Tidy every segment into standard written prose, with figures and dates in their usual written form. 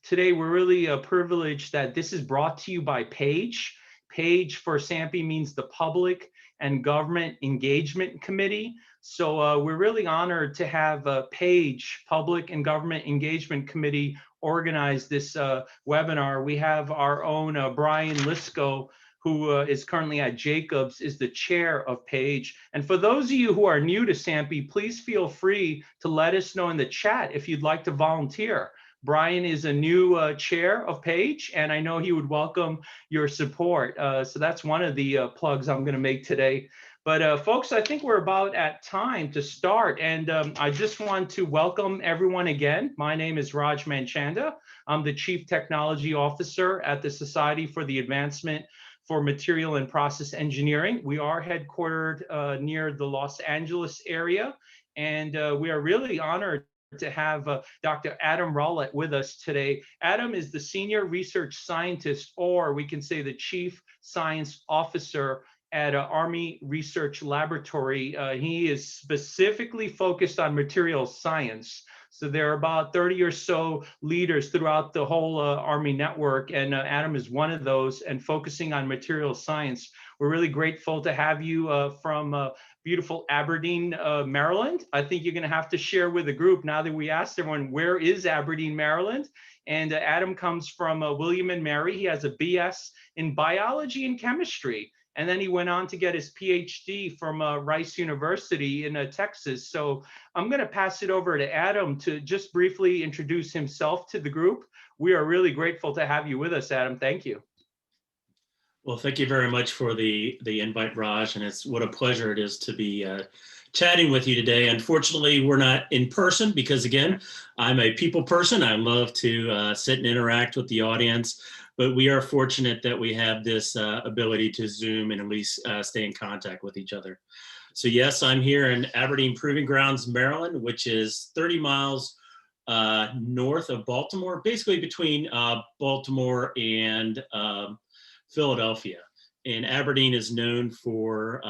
today we're really privileged that this is brought to you by PAGE. PAGE for SAMPE means the Public and Government Engagement Committee. So we're really honored to have PAGE, Public and Government Engagement Committee, organize this webinar. We have our own Brian Lisco, who is currently at Jacobs, is the chair of PAGE. And for those of you who are new to SAMPE, please feel free to let us know in the chat if you'd like to volunteer. Brian is a new chair of PAGE, and I know he would welcome your support. So that's one of the plugs I'm going to make today. But folks, I think we're about at time to start. And I just want to welcome everyone again. My name is Raj Manchanda. I'm the Chief Technology Officer at the Society for the Advancement for Material and Process Engineering. We are headquartered near the Los Angeles area, and we are really honored to have Dr. Adam Rawlett with us today. Adam is the Senior Research Scientist, or we can say the Chief Science Officer at Army Research Laboratory. He is specifically focused on materials science. So there are about 30 or so leaders throughout the whole Army network, and Adam is one of those, and focusing on materials science. We're really grateful to have you from beautiful Aberdeen, Maryland. I think you're going to have to share with the group now that we asked everyone, where is Aberdeen, Maryland? And Adam comes from William and Mary. He has a BS in biology and chemistry. And then he went on to get his Ph.D. from Rice University in Texas. So I'm going to pass it over to Adam to just briefly introduce himself to the group. We are really grateful to have you with us, Adam. Thank you. Well, thank you very much for the invite, Raj. And it's what a pleasure it is to be chatting with you today. Unfortunately, we're not in person because, again, I'm a people person. I love to sit and interact with the audience. But we are fortunate that we have this ability to Zoom and at least stay in contact with each other. So yes, I'm here in Aberdeen Proving Grounds, Maryland, which is 30 miles north of Baltimore, basically between Baltimore and Philadelphia. And Aberdeen is known for,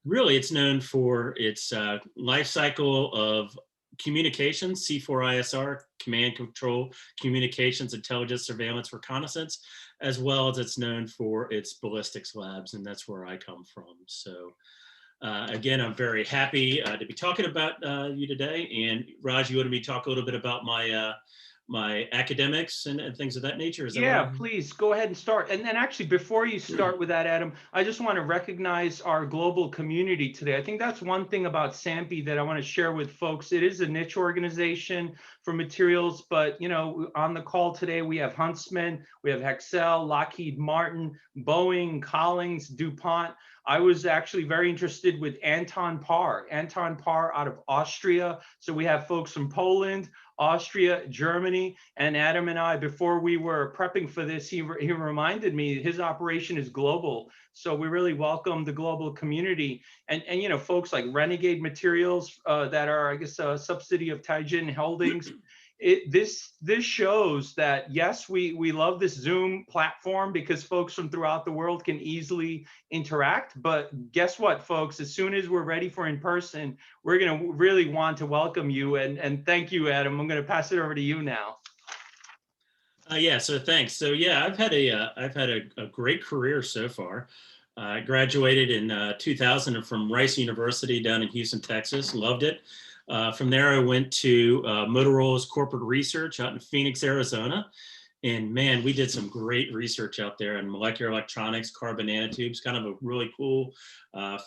really it's known for its life cycle of communications, C4ISR, command control, communications, intelligence, surveillance, reconnaissance, as well as it's known for its ballistics labs, and that's where I come from. So again, I'm very happy to be talking about you today. And Raj, you wanted me to talk a little bit about my my academics and things of that nature? Is that Yeah, right? please go ahead and start. And then actually, before you start with that, Adam, I just want to recognize our global community today. I think that's one thing about SAMPE that I want to share with folks. It is a niche organization for materials, but you know, on the call today, we have Huntsman, we have Hexcel, Lockheed Martin, Boeing, Collins, DuPont. I was actually very interested with Anton Par out of Austria. So we have folks from Poland, Austria, Germany, and Adam and I, before we were prepping for this, he reminded me his operation is global. So we really welcome the global community. And you know, folks like Renegade Materials that are, I guess, a subsidy of Taijin Holdings. This shows that, yes, we love this Zoom platform because folks from throughout the world can easily interact. But guess what, folks? As soon as we're ready for in person, we're going to really want to welcome you. And thank you, Adam. I'm going to pass it over to you now. Yeah, so thanks. So yeah, I've had a great career so far. I graduated in 2000 from Rice University down in Houston, Texas. Loved it. From there, I went to Motorola's corporate research out in Phoenix, Arizona. And man, we did some great research out there in molecular electronics, carbon nanotubes, kind of a really cool,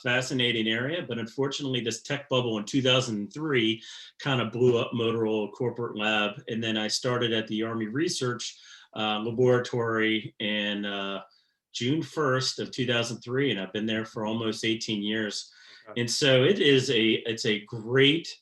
fascinating area. But unfortunately, this tech bubble in 2003 kind of blew up Motorola corporate lab. And then I started at the Army Research Laboratory in June 1st of 2003. And I've been there for almost 18 years. Okay. And so it's a great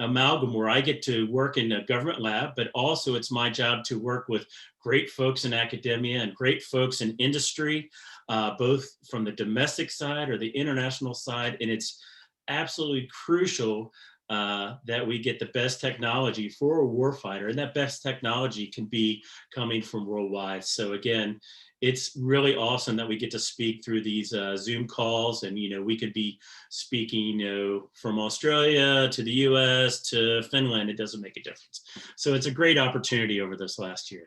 amalgam where I get to work in a government lab, but also it's my job to work with great folks in academia and great folks in industry, both from the domestic side or the international side. And it's absolutely crucial that we get the best technology for a warfighter, and that best technology can be coming from worldwide. So again, it's really awesome that we get to speak through these Zoom calls, and we could be speaking from Australia to the US to Finland. It doesn't make a difference. So it's a great opportunity over this last year.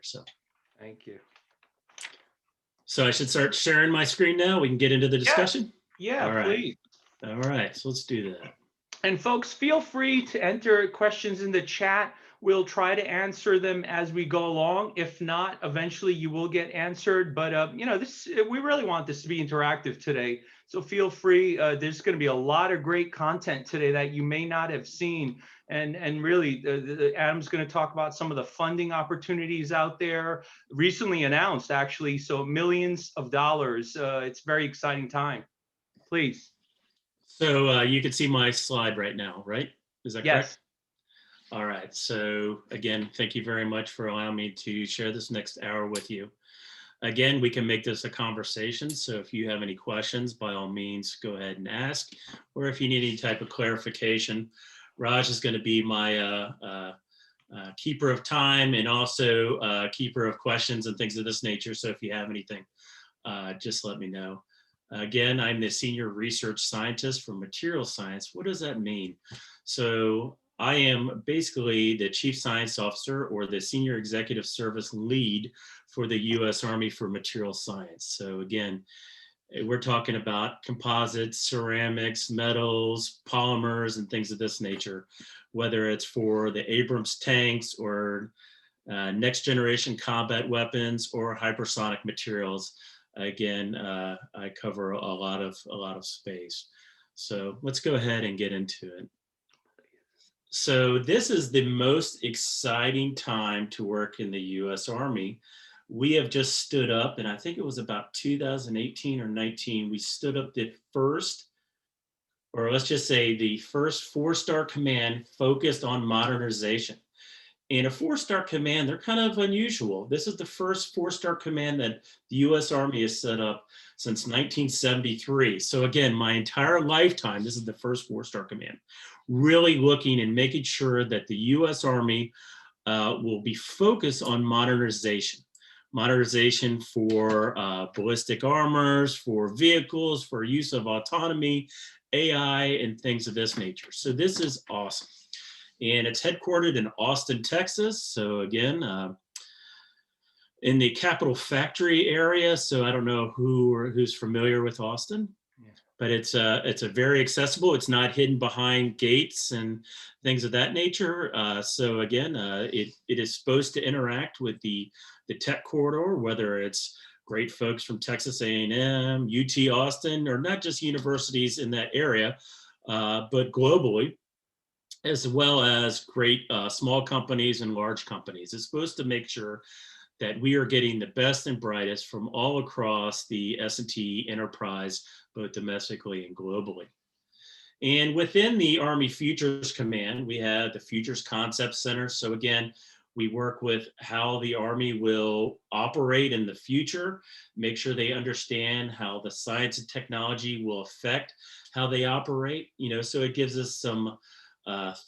Thank you. So I should start sharing my screen now. We can get into the discussion. Yeah, All right. please. All right, so let's do that. And folks, feel free to enter questions in the chat. We'll try to answer them as we go along. If not, eventually you will get answered. But we really want this to be interactive today. So feel free. There's going to be a lot of great content today that you may not have seen. And really, Adam's going to talk about some of the funding opportunities out there, recently announced, actually. So millions of dollars. It's a very exciting time. Please. So you can see my slide right now, right? Is that correct? Yes. All right. So again, thank you very much for allowing me to share this next hour with you. Again, we can make this a conversation. So if you have any questions, by all means, go ahead and ask. Or if you need any type of clarification, Raj is going to be my keeper of time and also keeper of questions and things of this nature. So if you have anything, just let me know. Again, I'm the senior research scientist for material science. What does that mean? So I am basically the chief science officer or the senior executive service lead for the U.S. Army for material science. So again, we're talking about composites, ceramics, metals, polymers, and things of this nature, whether it's for the Abrams tanks or next generation combat weapons or hypersonic materials. Again, I cover a lot of space. So let's go ahead and get into it. So this is the most exciting time to work in the U.S. Army. We have just stood up, and I think it was about 2018 or 19, we stood up the first, or let's just say the first 4-star command focused on modernization. And a 4-star command, they're kind of unusual. This is the first 4-star command that the U.S. Army has set up since 1973. So again, my entire lifetime, this is the first 4-star command, really looking and making sure that the U.S. Army will be focused on modernization. Modernization for ballistic armors, for vehicles, for use of autonomy, AI, and things of this nature. So this is awesome. And it's headquartered in Austin, Texas. So again, in the Capitol Factory area. So I don't know who's familiar with Austin, but it's a very accessible. It's not hidden behind gates and things of that nature. So again, it is supposed to interact with the tech corridor, whether it's great folks from Texas A&M, UT Austin, or not just universities in that area, but globally, as well as great small companies and large companies. It's supposed to make sure that we are getting the best and brightest from all across the S&T enterprise, both domestically and globally. And within the Army Futures Command, we have the Futures Concept Center. So again, we work with how the Army will operate in the future, make sure they understand how the science and technology will affect how they operate. So it gives us some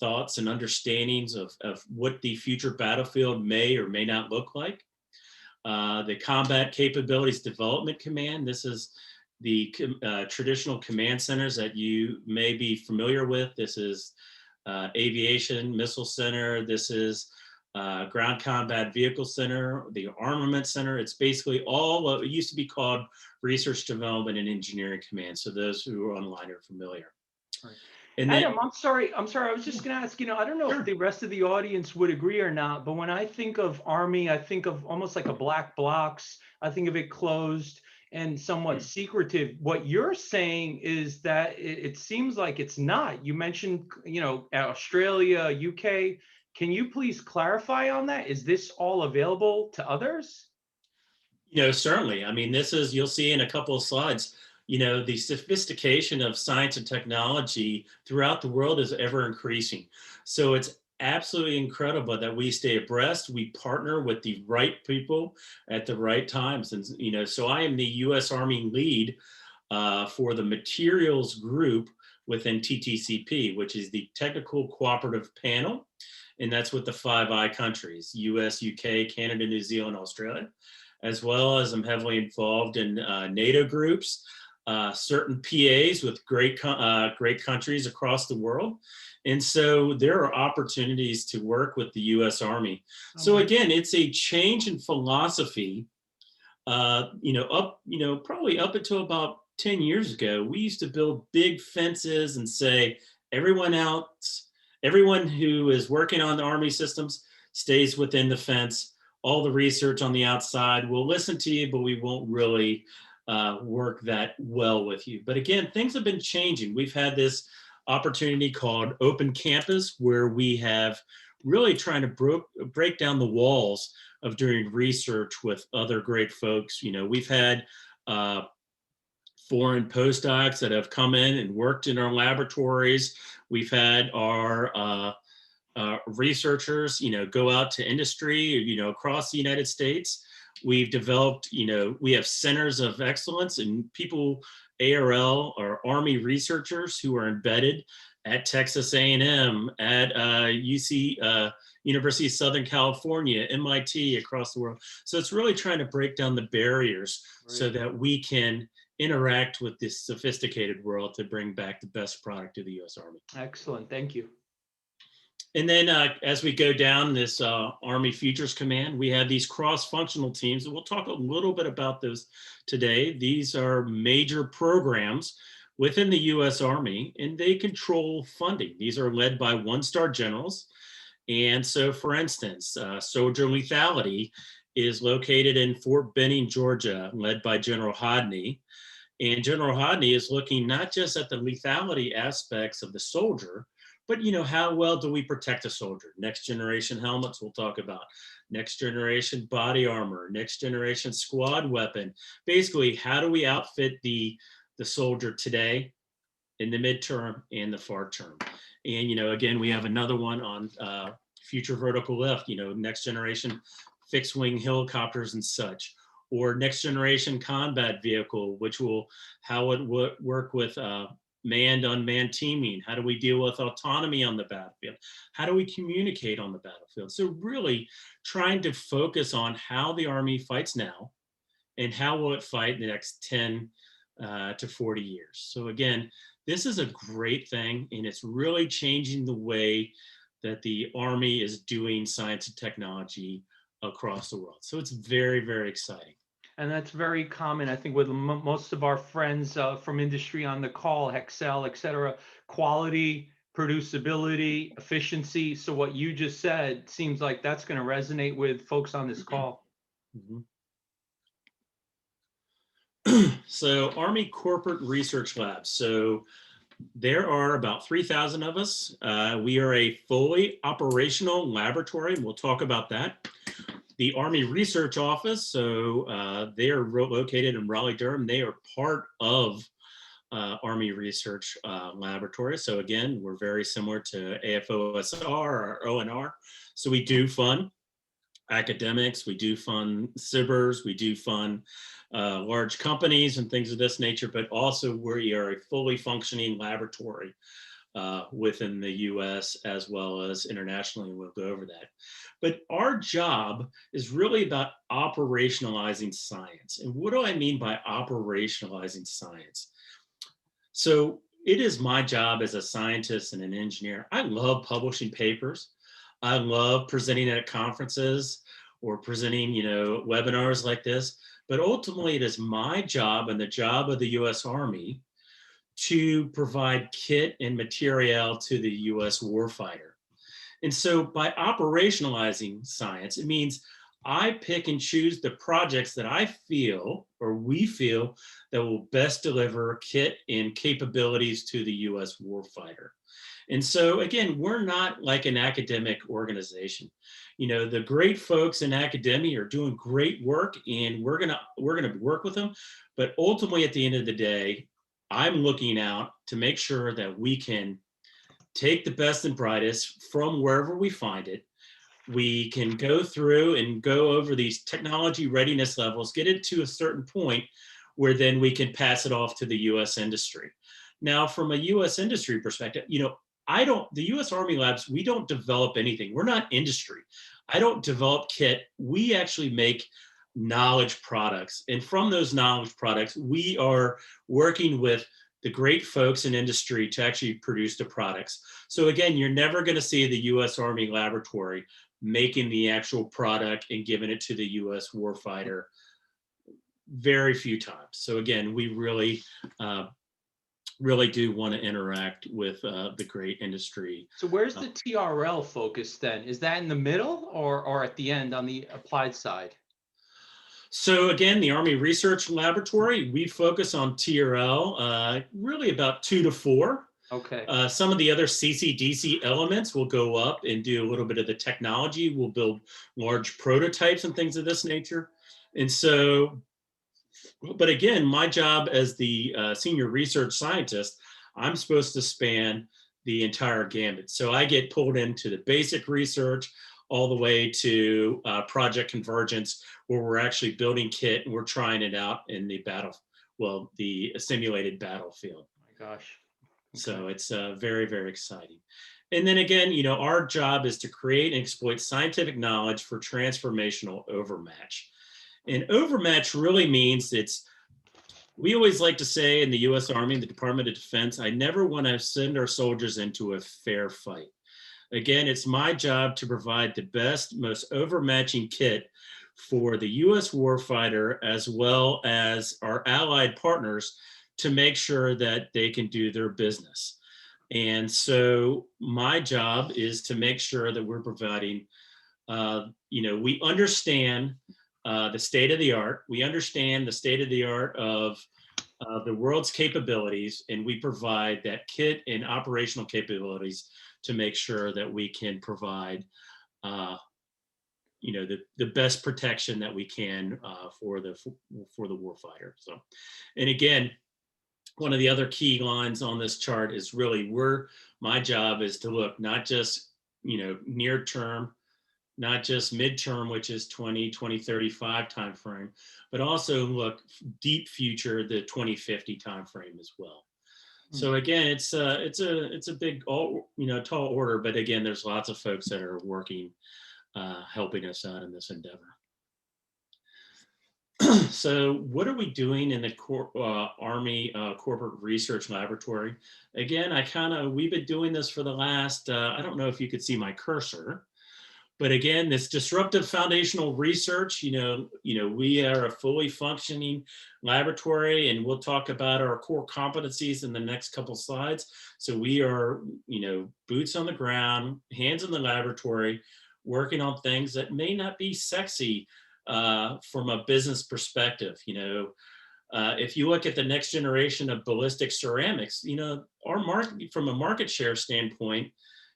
thoughts and understandings of what the future battlefield may or may not look like. The Combat Capabilities Development Command, this is the traditional command centers that you may be familiar with. This is Aviation Missile Center. This is Ground Combat Vehicle Center, the Armament Center. It's basically all what used to be called Research Development and Engineering Command. So those who are online are familiar. Right. And then, Adam, I'm sorry. I was just going to ask, I don't know if the rest of the audience would agree or not, but when I think of Army, I think of almost like a black box. I think of it closed and somewhat secretive. What you're saying is that it seems like it's not. You mentioned, Australia, UK. Can you please clarify on that? Is this all available to others? Certainly. I mean, this is, you'll see in a couple of slides, the sophistication of science and technology throughout the world is ever increasing. So it's absolutely incredible that we stay abreast. We partner with the right people at the right times. And, so I am the U.S. Army lead for the materials group within TTCP, which is the Technical Cooperative Panel. And that's with the 5 countries, US, UK, Canada, New Zealand, Australia, as well as I'm heavily involved in NATO groups, certain PAs with great countries across the world. And so there are opportunities to work with the US Army. So again, it's a change in philosophy. Probably up until about 10 years ago, we used to build big fences and say, everyone who is working on the Army systems stays within the fence. All the research on the outside, we'll listen to you, but we won't really work that well with you. But again, things have been changing. We've had this opportunity called Open Campus, where we have really trying to break down the walls of doing research with other great folks. We've had foreign postdocs that have come in and worked in our laboratories. We've had our researchers, go out to industry, across the United States. We've developed, we have centers of excellence and people, ARL or Army researchers who are embedded at Texas A&M, at University of Southern California, MIT, across the world. So it's really trying to break down the barriers so that we can interact with this sophisticated world to bring back the best product to the U.S. Army. Excellent, thank you. And then as we go down this Army Futures Command, we have these cross-functional teams, and we'll talk a little bit about those today. These are major programs within the U.S. Army, and they control funding. These are led by one-star generals. And so, for instance, soldier lethality is located in Fort Benning, Georgia, led by General Hodney. And General Hodney is looking not just at the lethality aspects of the soldier, but how well do we protect a soldier? Next generation helmets we'll talk about, next generation body armor, next generation squad weapon. Basically, how do we outfit the soldier today, in the midterm and the far term? And again, we have another one on future vertical lift, next generation fixed wing helicopters and such, or next generation combat vehicle, how it would work with manned unmanned teaming. How do we deal with autonomy on the battlefield? How do we communicate on the battlefield? So really trying to focus on how the Army fights now and how will it fight in the next 10 to 40 years. So again, this is a great thing, and it's really changing the way that the Army is doing science and technology across the world. So it's very, very exciting. And that's very common, I think, with most of our friends from industry on the call, Hexcel, et cetera, quality, producibility, efficiency. So what you just said seems like that's going to resonate with folks on this call. Mm-hmm. So Army Corporate Research Labs. So there are about 3,000 of us. We are a fully operational laboratory, and we'll talk about that. The Army Research Office, so they are located in Raleigh-Durham. They are part of Army Research Laboratory. So again, we're very similar to AFOSR or ONR. So we do fund academics, we do fund SIBRs, we do fund large companies and things of this nature, but also we are a fully functioning laboratory within the US as well as internationally, and we'll go over that. But our job is really about operationalizing science. And what do I mean by operationalizing science? So it is my job as a scientist and an engineer. I love publishing papers. I love presenting at conferences or presenting, webinars like this. But ultimately, it is my job and the job of the US Army to provide kit and material to the US warfighter. And so by operationalizing science, it means I pick and choose the projects that I feel or we feel that will best deliver kit and capabilities to the US warfighter. And so again, we're not like an academic organization. The great folks in academia are doing great work, and we're gonna work with them. But ultimately, at the end of the day, I'm looking out to make sure that we can take the best and brightest from wherever we find it. We can go through and go over these technology readiness levels, get it to a certain point where then we can pass it off to the US industry. Now, from a U.S. industry perspective, the U.S. Army labs, we don't develop anything. We're not industry. I don't develop kit. We actually make knowledge products. And from those knowledge products, we are working with the great folks in industry to actually produce the products. So again, you're never going to see the U.S. Army laboratory making the actual product and giving it to the U.S. warfighter. Very few times. So again, we really do want to interact with the great industry. So where's the TRL focus then? Is that in the middle or at the end on the applied side? So again, the Army Research Laboratory, we focus on TRL really about 2 to 4. Okay. Some of the other CCDC elements will go up and do a little bit of the technology. We'll build large prototypes and things of this nature. And so, but again, my job as the senior research scientist, I'm supposed to span the entire gambit. So I get pulled into the basic research all the way to project convergence, where we're actually building kit and we're trying it out in the the simulated battlefield. Oh my gosh. Okay. So it's very, very exciting. And then again, our job is to create and exploit scientific knowledge for transformational overmatch. And overmatch really means we always like to say in the US Army, the Department of Defense, I never want to send our soldiers into a fair fight. Again, it's my job to provide the best, most overmatching kit for the US warfighter as well as our allied partners to make sure that they can do their business. And so my job is to make sure that we're providing, we understand the state of the art. We understand the state of the art of the world's capabilities, and we provide that kit and operational capabilities to make sure that we can provide, the best protection that we can for the warfighter. So, and again, one of the other key lines on this chart is really my job is to look not just near term, not just midterm, which is 2035 timeframe, but also look deep future, the 2050 timeframe as well. So again, it's a big, tall order, but again, there's lots of folks that are working, helping us out in this endeavor. So what are we doing in the Army Corporate Research Laboratory? Again, we've been doing this for the last, I don't know if you could see my cursor, but again, this disruptive foundational research, we are a fully functioning laboratory, and we'll talk about our core competencies in the next couple slides. So we are, boots on the ground, hands in the laboratory, working on things that may not be sexy from a business perspective. If you look at the next generation of ballistic ceramics, our market, from a market share standpoint,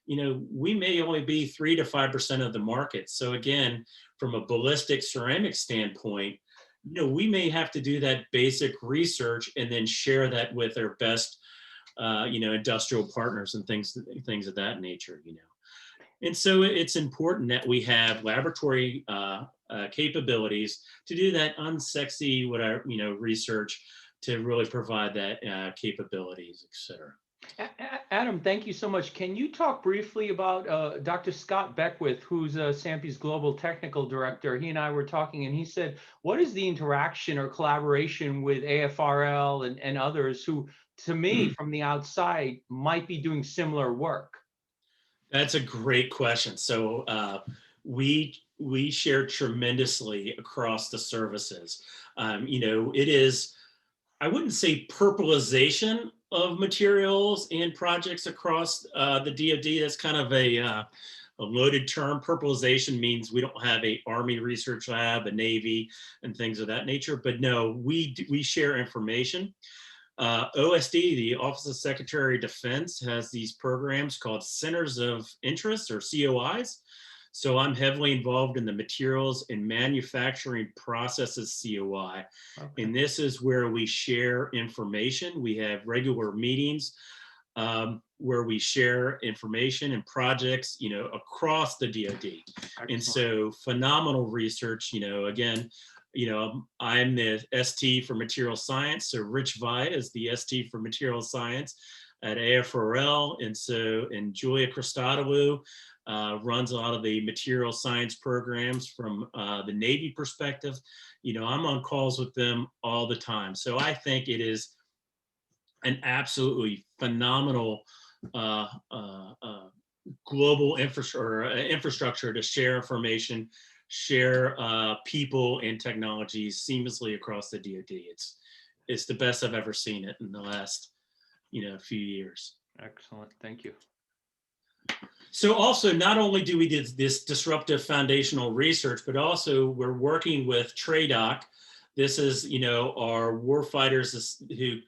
we may only be 3 to 5% of the market. So again, from a ballistic ceramic standpoint, we may have to do that basic research and then share that with our best, industrial partners and things of that nature, And so it's important that we have laboratory capabilities to do that unsexy, research to really provide that capabilities, et cetera. Adam, thank you so much. Can you talk briefly about Dr. Scott Beckwith, who's SAMPE's Global Technical Director? He and I were talking, and he said, what is the interaction or collaboration with AFRL and others who, to me, from the outside, might be doing similar work? That's a great question. So we share tremendously across the services. It is, I wouldn't say purpleization of materials and projects across the DoD. That's kind of a loaded term. Purpleization means we don't have a Army research lab, a Navy, and things of that nature. But no, we share information. OSD, the Office of Secretary of Defense, has these programs called Centers of Interest, or COIs. So I'm heavily involved in the materials and manufacturing processes COI. Okay. And this is where we share information. We have regular meetings where we share information and projects, across the DoD. Excellent. And so phenomenal research, again, I'm the ST for material science. So Rich Vi is the ST for material science at AFRL. And Julia Christodoulou runs a lot of the material science programs from the Navy perspective. I'm on calls with them all the time. So I think it is an absolutely phenomenal global infrastructure to share information, share people and technologies seamlessly across the DoD. It's the best I've ever seen it in the last few years. Excellent, thank you. So also, not only do we do this disruptive foundational research, but also we're working with TRADOC. This is our warfighters who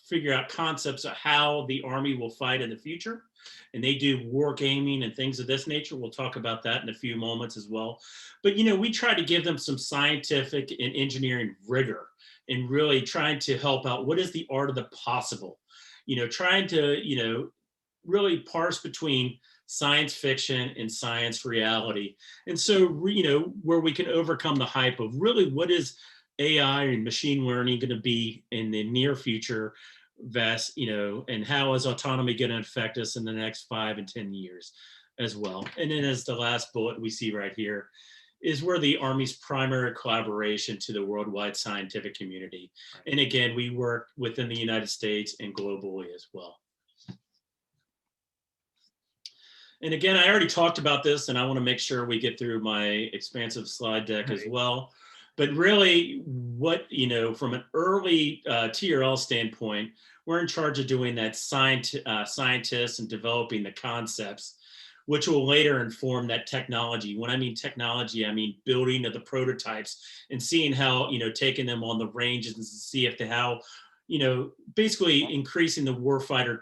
figure out concepts of how the Army will fight in the future. And they do war gaming and things of this nature. We'll talk about that in a few moments as well. But, we try to give them some scientific and engineering rigor and really trying to help out what is the art of the possible, trying to, really parse between science fiction and science reality. And so, where we can overcome the hype of really what is AI and machine learning going to be in the near future, and how is autonomy going to affect us in the next 5 and 10 years as well. And then as the last bullet we see right here is where the Army's primary collaboration to the worldwide scientific community. And again, we work within the United States and globally as well. And again, I already talked about this, and I want to make sure we get through my expansive slide deck as well. But really, from an early TRL standpoint, we're in charge of doing that scientists and developing the concepts, which will later inform that technology. When I mean technology, I mean building of the prototypes and seeing how, taking them on the ranges and see if basically increasing the warfighter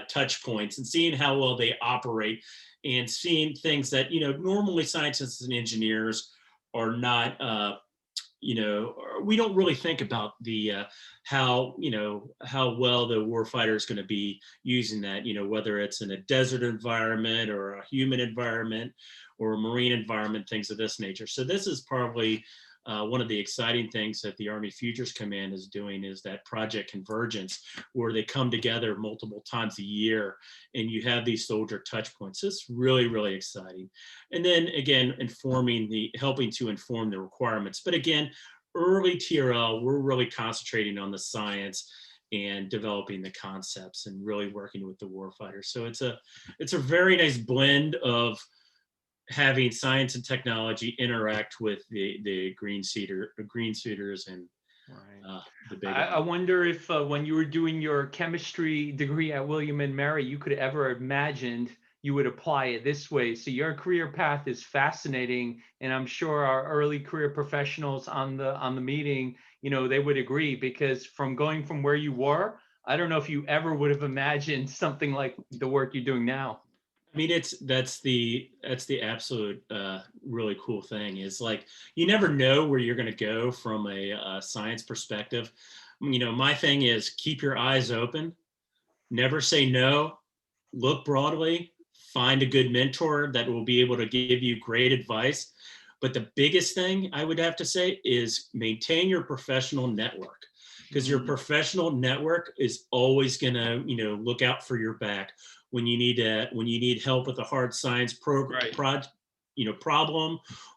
touch points and seeing how well they operate and seeing things that, normally scientists and engineers are not, we don't really think about the how well the warfighter is going to be using that, whether it's in a desert environment or a human environment or a marine environment, things of this nature. So this is probably one of the exciting things that the Army Futures Command is doing is that Project Convergence, where they come together multiple times a year and you have these soldier touch points. It's really, really exciting. And then again, helping to inform the requirements. But again, early TRL, we're really concentrating on the science and developing the concepts and really working with the warfighter. So it's a very nice blend of having science and technology interact with the green suiters and the big. I wonder if when you were doing your chemistry degree at William and Mary, you could ever imagined you would apply it this way. So your career path is fascinating, and I'm sure our early career professionals on the meeting, they would agree, because from going from where you were, I don't know if you ever would have imagined something like the work you're doing now. I mean, that's the absolute really cool thing is like, you never know where you're going to go from a science perspective. My thing is keep your eyes open, never say no, look broadly, find a good mentor that will be able to give you great advice. But the biggest thing I would have to say is maintain your professional network, because your professional network is always going to, look out for your back when you need help with a hard science problem,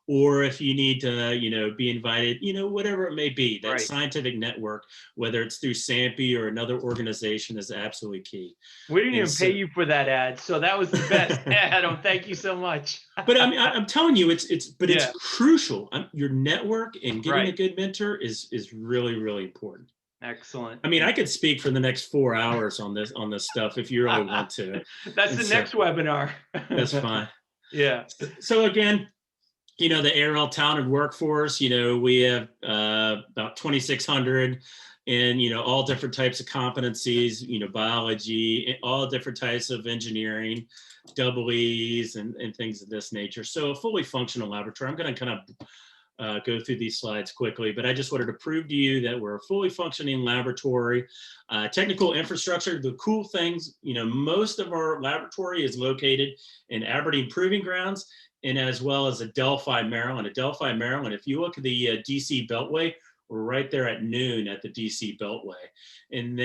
or if you need to, be invited, whatever it may be, that scientific network, whether it's through SAMPE or another organization, is absolutely key. We didn't even pay you for that ad, so that was the best. Adam, thank you so much. But I'm telling you, it's crucial. Your network and getting a good mentor is really, really important. Excellent. I mean, I could speak for the next 4 hours on this stuff if you really want to. That's the next webinar. That's fine. Yeah. So again, the ARL talented workforce, we have about 2,600 and, all different types of competencies, biology, all different types of engineering, EEs and things of this nature. So a fully functional laboratory. I'm going to kind of go through these slides quickly, but I just wanted to prove to you that we're a fully functioning laboratory. Technical infrastructure, the cool things, most of our laboratory is located in Aberdeen Proving Grounds, and as well as Adelphi, Maryland. Adelphi, Maryland, if you look at the DC Beltway, we're right there at noon at the DC Beltway. And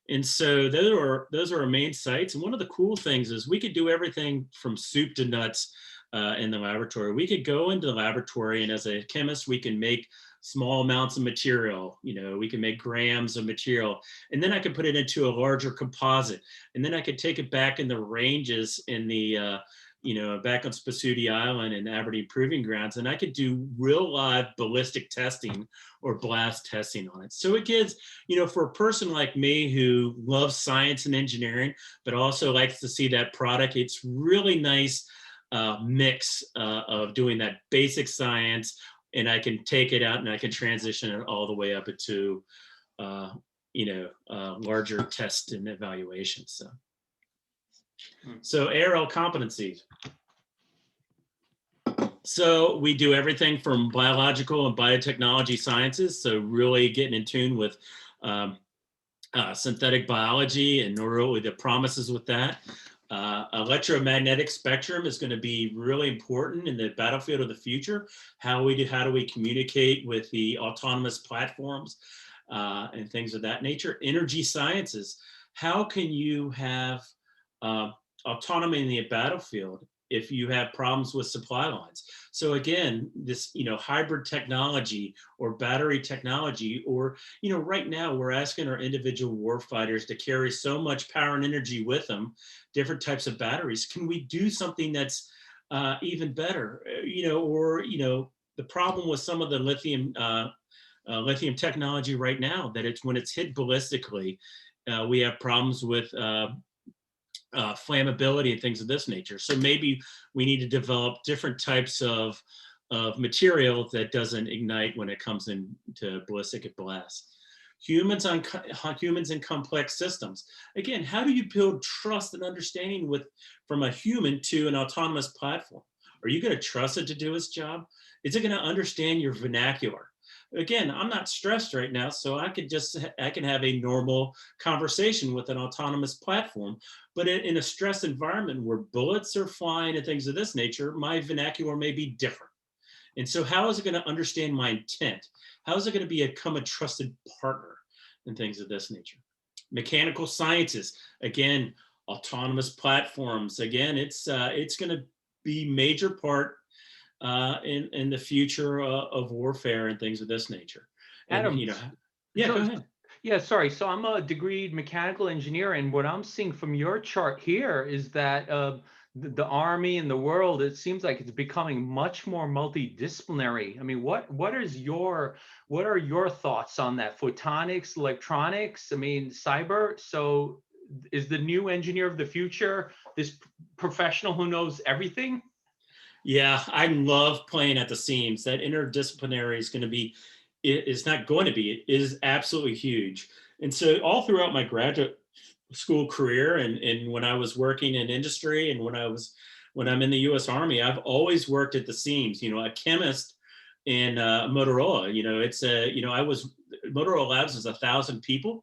and so those are our main sites. And one of the cool things is we could do everything from soup to nuts in the laboratory. We could go into the laboratory, and as a chemist, we can make small amounts of material. We can make grams of material, and then I could put it into a larger composite, and then I could take it back in the ranges in the back on Spasudi Island and Aberdeen Proving Grounds, and I could do real live ballistic testing or blast testing on it. So it gives, for a person like me who loves science and engineering, but also likes to see that product, it's really nice mix of doing that basic science, and I can take it out and I can transition it all the way up into, larger test and evaluation. So ARL competencies. So we do everything from biological and biotechnology sciences. So really getting in tune with synthetic biology and really the promises with that. Electromagnetic spectrum is going to be really important in the battlefield of the future. How do we communicate with the autonomous platforms and things of that nature? Energy sciences. How can you have autonomy in the battlefield if you have problems with supply lines? So again, this hybrid technology or battery technology, or right now we're asking our individual warfighters to carry so much power and energy with them, different types of batteries. Can we do something that's even better? The problem with some of the lithium technology right now, that when it's hit ballistically, we have problems with flammability and things of this nature. So maybe we need to develop different types of material that doesn't ignite when it comes into ballistic blasts. Humans in complex systems. Again, how do you build trust and understanding from a human to an autonomous platform? Are you going to trust it to do its job? Is it going to understand your vernacular? Again, I'm not stressed right now, so I can have a normal conversation with an autonomous platform. But in a stress environment where bullets are flying and things of this nature, my vernacular may be different. And so how is it going to understand my intent? How is it going to become a trusted partner and things of this nature? Mechanical sciences, again, autonomous platforms. Again, it's going to be major part in the future of warfare and things of this nature. Adam, yeah, go ahead. Yeah, sorry. So I'm a degreed mechanical engineer, and what I'm seeing from your chart here is that the Army and the world, it seems like it's becoming much more multidisciplinary. I mean, what are your thoughts on that? Photonics, electronics, I mean, cyber. So is the new engineer of the future this professional who knows everything? Yeah, I love playing at the seams. That interdisciplinary is not going to be, it is absolutely huge. And so all throughout my graduate school career and when I was working in industry and when I'm in the US Army, I've always worked at the seams. A chemist in Motorola, Motorola Labs is 1,000 people,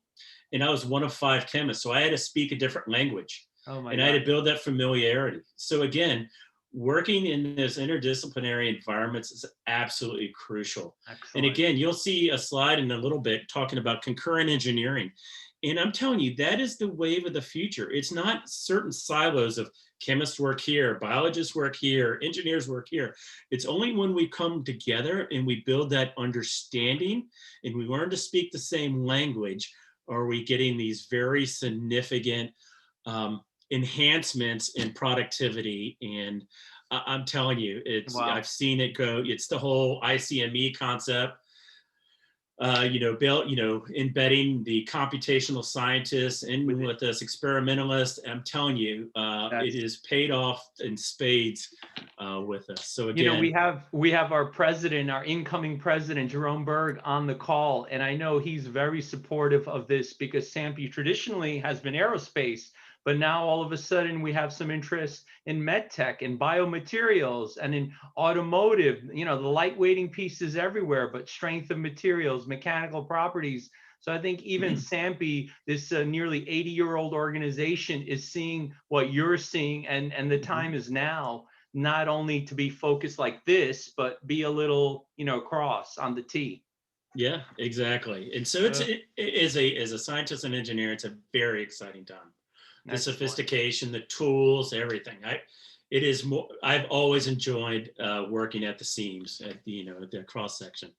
and I was one of 5 chemists. So I had to speak a different language. Oh my and God. I had to build that familiarity. So again, working in this interdisciplinary environments is absolutely crucial. Excellent. And again, you'll see a slide in a little bit talking about concurrent engineering. And I'm telling you, that is the wave of the future. It's not certain silos of chemists work here, biologists work here, engineers work here. It's only when we come together and we build that understanding and we learn to speak the same language, are we getting these very significant enhancements in productivity. And I'm telling you, Wow. I've seen it go. It's the whole ICME concept, embedding the computational scientists in with us experimentalists. I'm telling you, it is paid off in spades with us. So again, we have our incoming president, Jerome Berg, on the call, and I know he's very supportive of this because SAMPE traditionally has been aerospace. But now all of a sudden we have some interest in med tech and biomaterials and in automotive, the lightweighting pieces everywhere, but strength of materials, mechanical properties. So I think even SAMPE, this nearly 80-year-old organization, is seeing what you're seeing, and the time is now. not only to be focused like this, but be a little, cross on the T. Yeah, exactly. And so as a scientist and engineer, it's a very exciting time. The Excellent. sophistication, the tools, everything. It is more. I've always enjoyed working at the seams, at the cross section.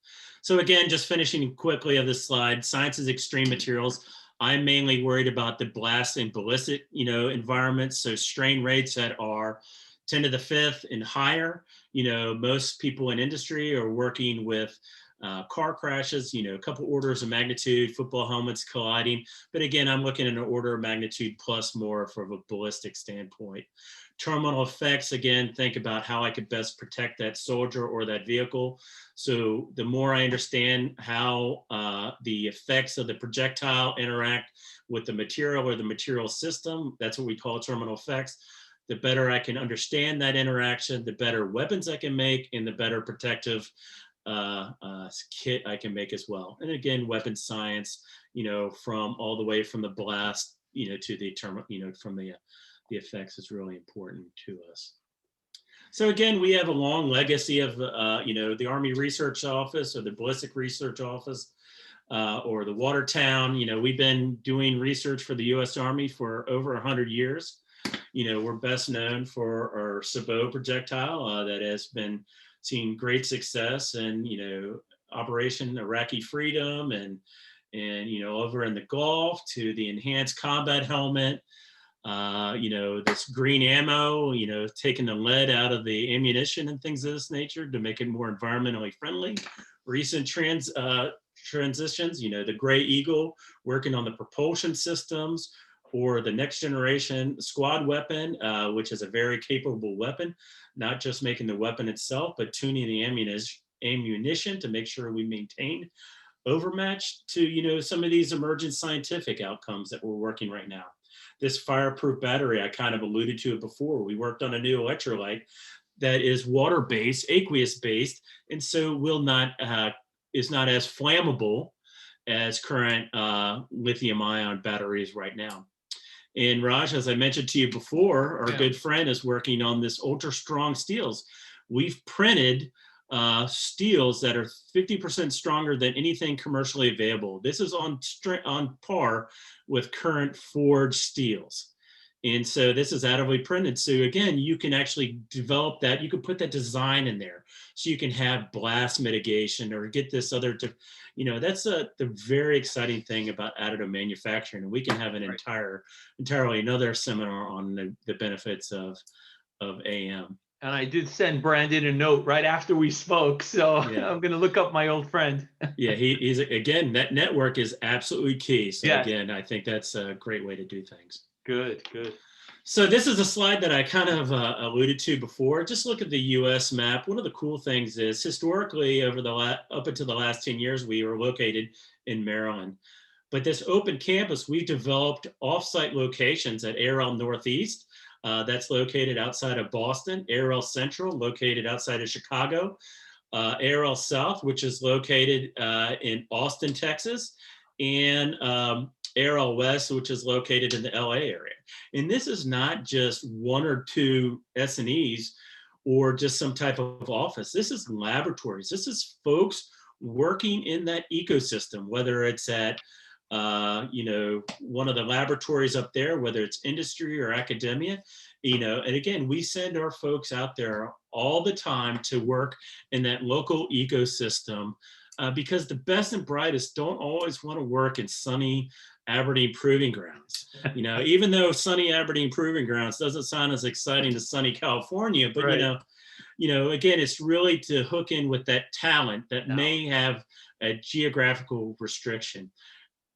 So again, just finishing quickly of this slide, science is extreme materials. I'm mainly worried about the blast and ballistic, environments. So strain rates that are 10 to the fifth and higher. Most people in industry are working with car crashes, a couple orders of magnitude, football helmets colliding. But again, I'm looking at an order of magnitude plus more from a ballistic standpoint. Terminal effects, again, think about how I could best protect that soldier or that vehicle. So the more I understand how the effects of the projectile interact with the material or the material system, that's what we call terminal effects, the better I can understand that interaction, the better weapons I can make, and the better protective kit I can make as well. And again, weapons science, from all the way from the blast, to the term, from the effects is really important to us. So again, we have a long legacy of, the Army Research Office or the Ballistic Research Office or the Watertown. We've been doing research for the U.S. Army for over 100 years. We're best known for our SAMPE projectile that has been seeing great success and, Operation Iraqi Freedom and over in the Gulf to the enhanced combat helmet. This green ammo, taking the lead out of the ammunition and things of this nature to make it more environmentally friendly. Recent transitions, the Gray Eagle working on the propulsion systems, or the next generation squad weapon, which is a very capable weapon, not just making the weapon itself, but tuning the ammunition to make sure we maintain overmatch to, some of these emergent scientific outcomes that we're working right now. This fireproof battery, I kind of alluded to it before. We worked on a new electrolyte that is water-based, aqueous-based, and so is not as flammable as current lithium-ion batteries right now. And Raj, as I mentioned to you before, our good friend is working on this ultra strong steels. We've printed steels that are 50% stronger than anything commercially available. This is on par with current forged steels. And so this is additively printed. So again, you can actually develop that. You can put that design in there. So you can have blast mitigation or get this other, that's the very exciting thing about additive manufacturing. And we can have an entirely another seminar on the benefits of AM. And I did send Brandon a note right after we spoke. So I'm going to look up my old friend. Yeah, he's again, that network is absolutely key. So again, I think that's a great way to do things. Good. So this is a slide that I kind of alluded to before. Just look at the U.S. map. One of the cool things is historically up until the last 10 years, we were located in Maryland. But this open campus, we developed offsite locations at ARL Northeast. That's located outside of Boston. ARL Central, located outside of Chicago. ARL South, which is located in Austin, Texas. And ARL West, which is located in the LA area. And this is not just one or two S&Es or just some type of office. This is laboratories. This is folks working in that ecosystem, whether it's at one of the laboratories up there, whether it's industry or academia, and again, we send our folks out there all the time to work in that local ecosystem because the best and brightest don't always want to work in sunny Aberdeen Proving Grounds. Even though sunny Aberdeen Proving Grounds doesn't sound as exciting as sunny California, but again, it's really to hook in with that talent that may have a geographical restriction.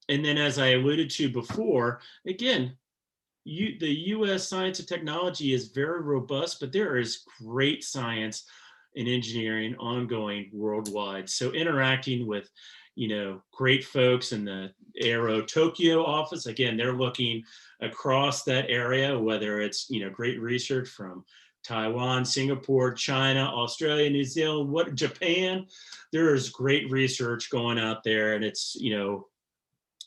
And then, as I alluded to before, again, the U.S. science and technology is very robust, but there is great science and engineering ongoing worldwide. So interacting with, great folks in the Aero Tokyo office, again, they're looking across that area, whether it's, great research from Taiwan, Singapore, China, Australia, New Zealand, Japan. There is great research going out there, and it's,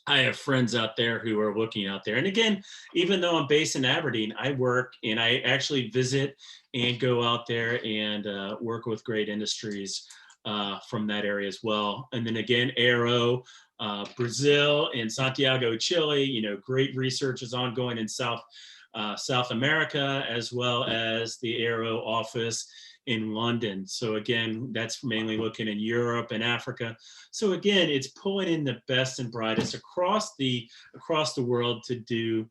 I have friends out there who are looking out there. And again, even though I'm based in Aberdeen, I work and I actually visit and go out there and work with great industries from that area as well. And then again, Aero, Brazil and Santiago, Chile, great research is ongoing in South America, as well as the Aero office in London. So again, that's mainly looking in Europe and Africa. So again, it's pulling in the best and brightest across the world to do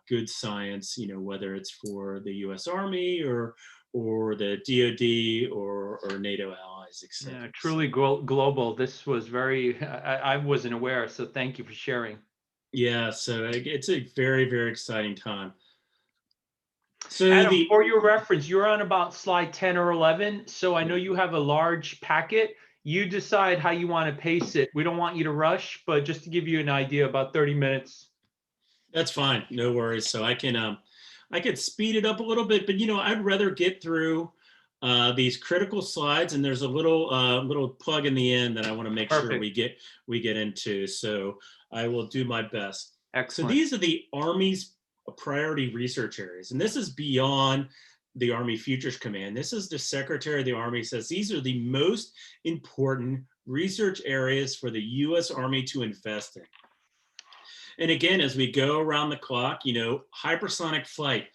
good science. Whether it's for the U.S. Army or the DoD or NATO allies, etc. Yeah, truly global. This was I wasn't aware, so thank you for sharing. Yeah, so it's a very, very exciting time. So Adam, for your reference, you're on about slide 10 or 11. So I know you have a large packet. You decide how you want to pace it. We don't want you to rush, but just to give you an idea, about 30 minutes. That's fine. No worries. So I could speed it up a little bit, but I'd rather get through these critical slides, and there's a little plug in the end that I want to make sure we get into. So I will do my best. Excellent. So these are the Army's priority research areas, and this is beyond the Army Futures Command. This is the Secretary of the Army says these are the most important research areas for the U.S. Army to invest in. And again, as we go around the clock, hypersonic flight,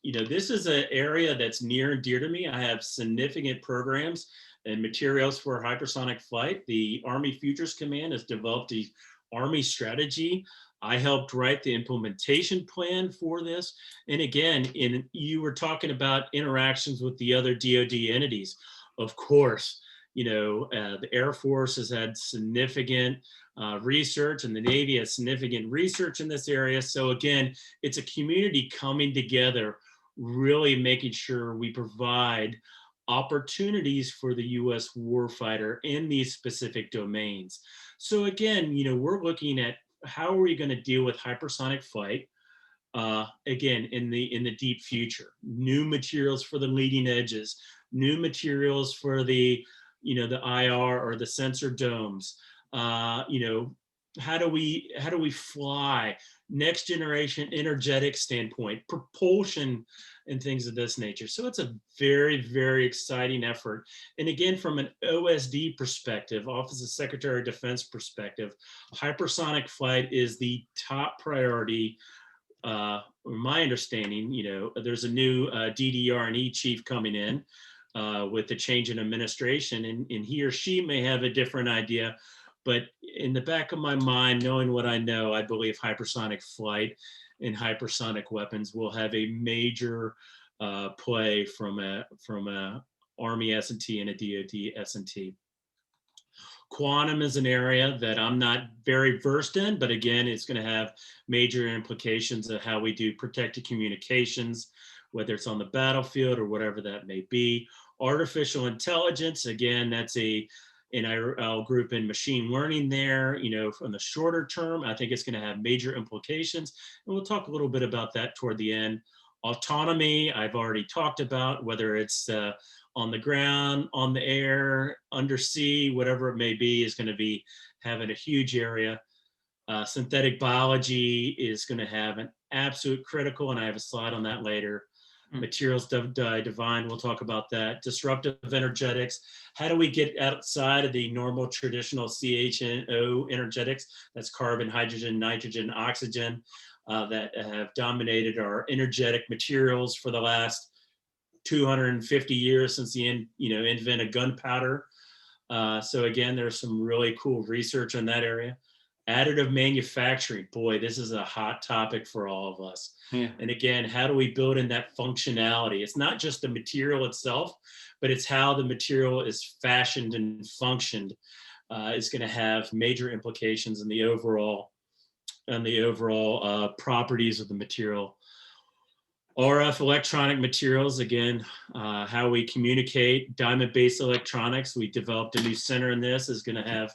this is an area that's near and dear to me. I have significant programs and materials for hypersonic flight. The Army Futures Command has developed the Army strategy. I helped write the implementation plan for this. And again, you were talking about interactions with the other DoD entities. Of course, the Air Force has had significant research, and the Navy has significant research in this area. So again, it's a community coming together, really making sure we provide opportunities for the U.S. warfighter in these specific domains. So again, we're looking at how are we going to deal with hypersonic flight, again, in the deep future, new materials for the leading edges, new materials for the IR or the sensor domes. How do we fly, next generation energetic standpoint, propulsion, and things of this nature. So it's a very, very exciting effort. And again, from an OSD perspective, Office of Secretary of Defense perspective, hypersonic flight is the top priority. My understanding, there's a new DDR&E chief coming in with the change in administration, and he or she may have a different idea. But in the back of my mind, knowing what I know, I believe hypersonic flight and hypersonic weapons will have a major play from a Army S&T and a DoD S&T. Quantum is an area that I'm not very versed in, but again, it's going to have major implications of how we do protected communications, whether it's on the battlefield or whatever that may be. Artificial intelligence, again, I'll group in machine learning there, from the shorter term. I think it's going to have major implications. And we'll talk a little bit about that toward the end. Autonomy, I've already talked about, whether it's on the ground, on the air, undersea, whatever it may be, is going to be having a huge area. Synthetic biology is going to have an absolute critical, and I have a slide on that later. Materials divine, we'll talk about that. Disruptive energetics, how do we get outside of the normal traditional CHNO energetics? That's carbon, hydrogen, nitrogen, oxygen, that have dominated our energetic materials for the last 250 years since the invent of gunpowder. So again, there's some really cool research in that area. Additive manufacturing, boy, this is a hot topic for all of us. Yeah. And again, how do we build in that functionality? It's not just the material itself, but it's how the material is fashioned and functioned. Is going to have major implications in the overall properties of the material. RF electronic materials, again, how we communicate, diamond-based electronics. We developed a new center in this, is going to have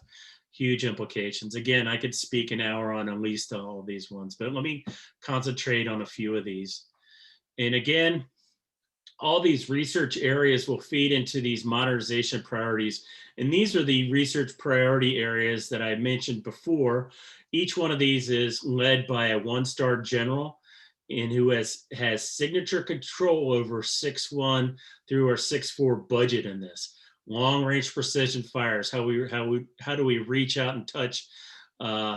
huge implications. Again, I could speak an hour on at least all of these ones, but let me concentrate on a few of these. And again, all these research areas will feed into these modernization priorities. And these are the research priority areas that I mentioned before. Each one of these is led by a one-star general and who has signature control over 6.1 through our 6.4 budget in this. Long range precision fires, how do we reach out and touch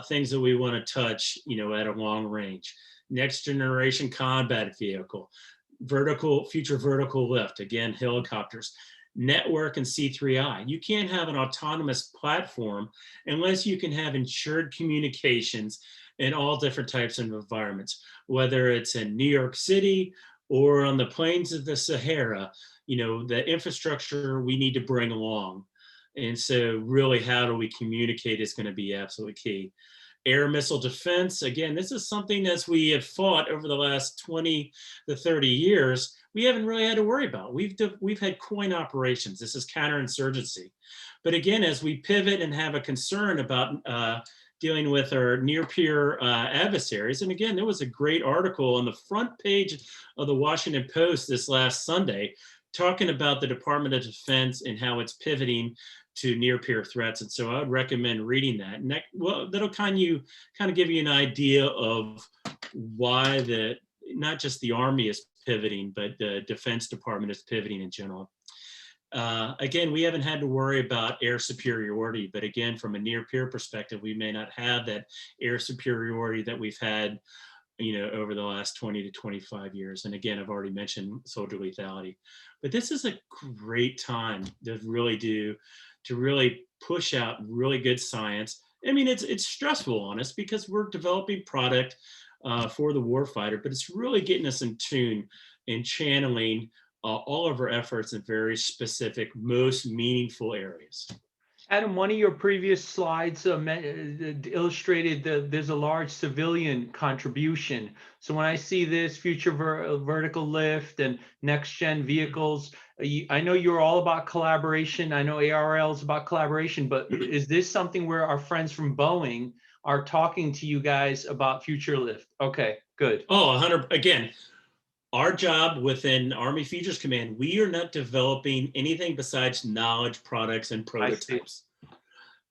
things that we want to touch, at a long range. Next generation combat vehicle, future vertical lift, again, helicopters, network and C3I. You can't have an autonomous platform unless you can have insured communications in all different types of environments, whether it's in New York City or on the plains of the Sahara. The infrastructure we need to bring along. And so really, how do we communicate is going to be absolutely key. Air missile defense, again, this is something as we have fought over the last 20 to 30 years, we haven't really had to worry about. We've had coin operations. This is counterinsurgency. But again, as we pivot and have a concern about dealing with our near-peer adversaries, and again, there was a great article on the front page of the Washington Post this last Sunday talking about the Department of Defense and how it's pivoting to near-peer threats. And so I would recommend reading that. And that'll kind of give you an idea of why not just the Army is pivoting, but the Defense Department is pivoting in general. Again, we haven't had to worry about air superiority, but again, from a near-peer perspective, we may not have that air superiority that we've had over the last 20 to 25 years. And again, I've already mentioned soldier lethality, but this is a great time to really push out really good science. I mean, it's stressful on us because we're developing product for the warfighter, but it's really getting us in tune and channeling all of our efforts in very specific, most meaningful areas. Adam, one of your previous slides illustrated there's a large civilian contribution. So when I see this future vertical lift and next gen vehicles, I know you're all about collaboration. I know ARL is about collaboration, but is this something where our friends from Boeing are talking to you guys about future lift? Okay, good. Oh, 100. Again, our job within Army Futures Command, we are not developing anything besides knowledge, products, and prototypes.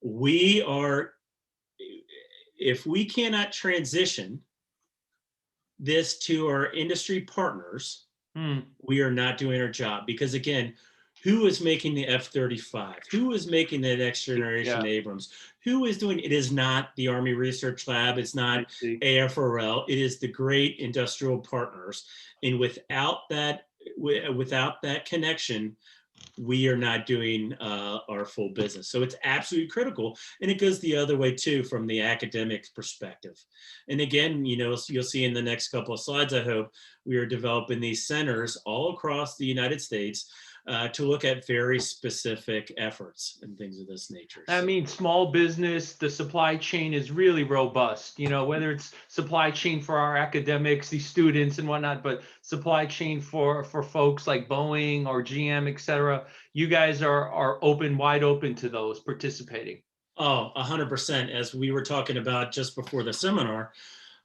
We are, if we cannot transition this to our industry partners, we are not doing our job. Because again, who is making the F-35? Who is making the next generation Abrams? Who is doing it? Is not the Army Research Lab. It's not AFRL. It is the great industrial partners. And without that connection, we are not doing our full business. So it's absolutely critical. And it goes the other way too, from the academic perspective. And again, you'll see in the next couple of slides, I hope, we are developing these centers all across the United States to look at very specific efforts and things of this nature. I mean, small business, the supply chain is really robust, whether it's supply chain for our academics, these students and whatnot, but supply chain for folks like Boeing or GM, et cetera. You guys are wide open to those participating. Oh, 100%. As we were talking about just before the seminar,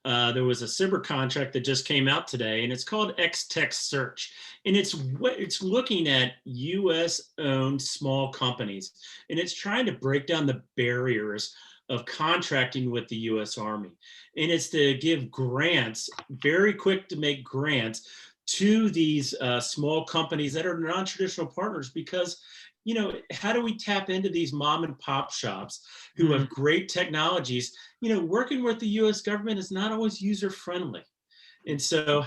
there was a cyber contract that just came out today, and it's called X-Tech Search. And it's looking at US-owned small companies, and it's trying to break down the barriers of contracting with the US Army. And it's to give grants, very quick to make grants to these small companies that are non-traditional partners, because how do we tap into these mom and pop shops who have great technologies? Working with the US government is not always user friendly. And so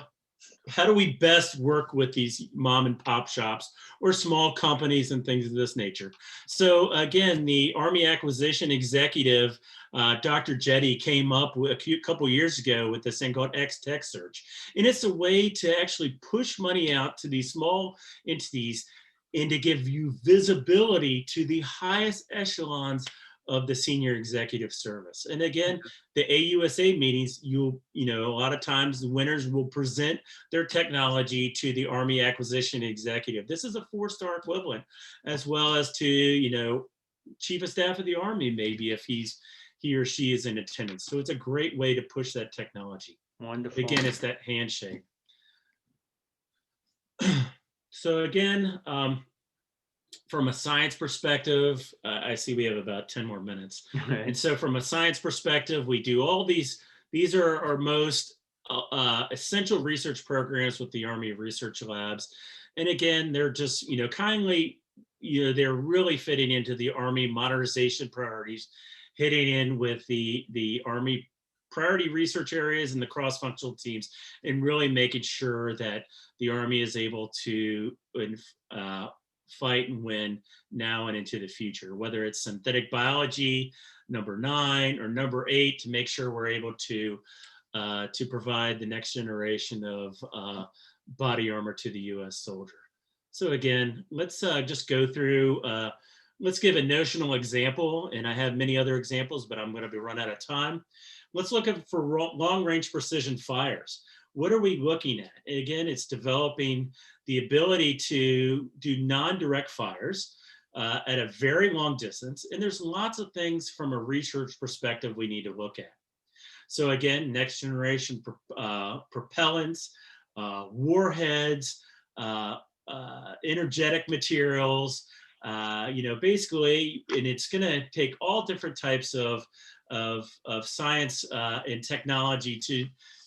how do we best work with these mom and pop shops or small companies and things of this nature? So again, the Army acquisition executive, Dr. Jetty, came up with a couple years ago with this thing called X-Tech Search. And it's a way to actually push money out to these small entities and to give you visibility to the highest echelons of the senior executive service. And again, the AUSA meetings, a lot of times the winners will present their technology to the Army acquisition executive. This is a 4-star equivalent, as well as to, Chief of Staff of the Army, maybe, if he or she is in attendance. So it's a great way to push that technology. Wonderful. Again, it's that handshake. So again, from a science perspective, I see we have about 10 more minutes. Right. And so from a science perspective, we do all these are our most essential research programs with the Army Research Labs. And again, they're just, kindly, they're really fitting into the Army modernization priorities, hitting in with the Army priority research areas and the cross-functional teams, and really making sure that the Army is able to fight and win now and into the future, whether it's synthetic biology, number 9, or number 8, to make sure we're able to provide the next generation of body armor to the U.S. soldier. So again, let's just go through, let's give a notional example, and I have many other examples, but I'm going to be run out of time. Let's look at for long-range precision fires. What are we looking at? Again, it's developing the ability to do non-direct fires at a very long distance. And there's lots of things from a research perspective we need to look at. So again, next generation propellants, warheads, energetic materials, basically, and it's going to take all different types of science and technology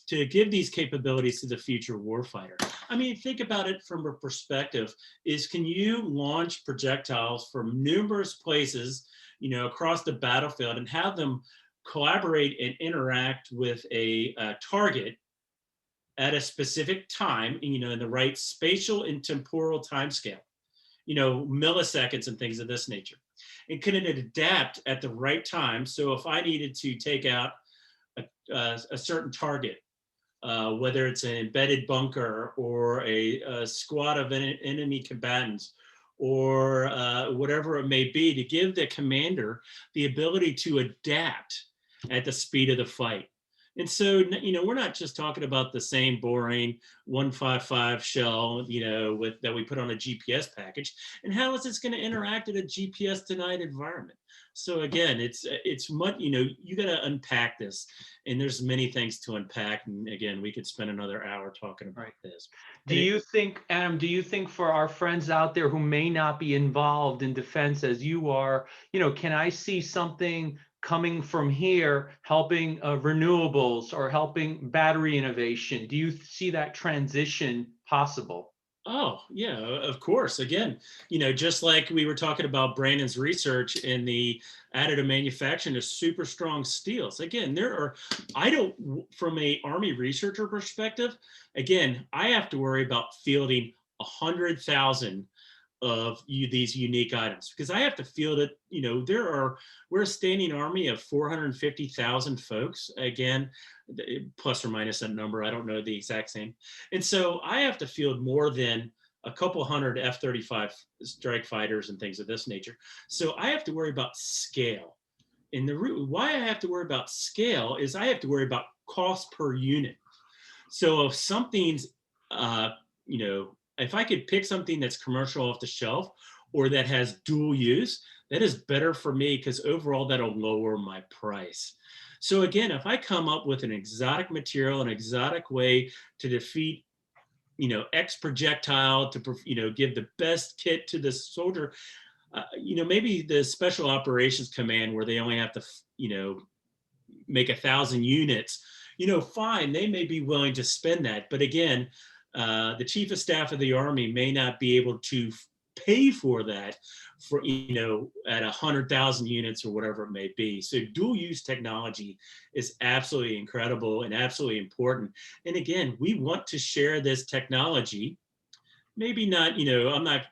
to give these capabilities to the future warfighter. I mean, think about it from a perspective is, can you launch projectiles from numerous places, across the battlefield, and have them collaborate and interact with a target at a specific time, in the right spatial and temporal time scale, milliseconds and things of this nature. And can it adapt at the right time? So if I needed to take out a certain target, whether it's an embedded bunker or a squad of enemy combatants, or whatever it may be, to give the commander the ability to adapt at the speed of the fight. And so, we're not just talking about the same boring 155 shell, that we put on a GPS package. And how is this going to interact in a GPS denied environment? So again, it's much, you got to unpack this, and there's many things to unpack. And again, we could spend another hour talking about this. Do you think, Adam, for our friends out there who may not be involved in defense as you are, can I see something coming from here helping renewables or helping battery innovation? Do you see that transition possible? Oh, yeah, of course. Again, just like we were talking about Brandon's research in the additive manufacturing of super strong steels. Again, from a Army researcher perspective, again, I have to worry about fielding 100,000 of these unique items, because I have to field it. We're a standing army of 450,000 folks, again, plus or minus that number, I don't know the exact same. And so I have to field more than a couple hundred F-35 strike fighters and things of this nature. So I have to worry about scale. And why I have to worry about scale is I have to worry about cost per unit. So if something's, if I could pick something that's commercial off the shelf or that has dual use, that is better for me, because overall that'll lower my price. So again, if I come up with an exotic material, an exotic way to defeat, X projectile, to, give the best kit to the soldier, maybe the Special Operations Command, where they only have to, make 1,000 units, fine, they may be willing to spend that. But again, the Chief of Staff of the Army may not be able to pay for that for, at 100,000 units or whatever it may be. So dual use technology is absolutely incredible and absolutely important. And again, we want to share this technology. Maybe not, I'm not,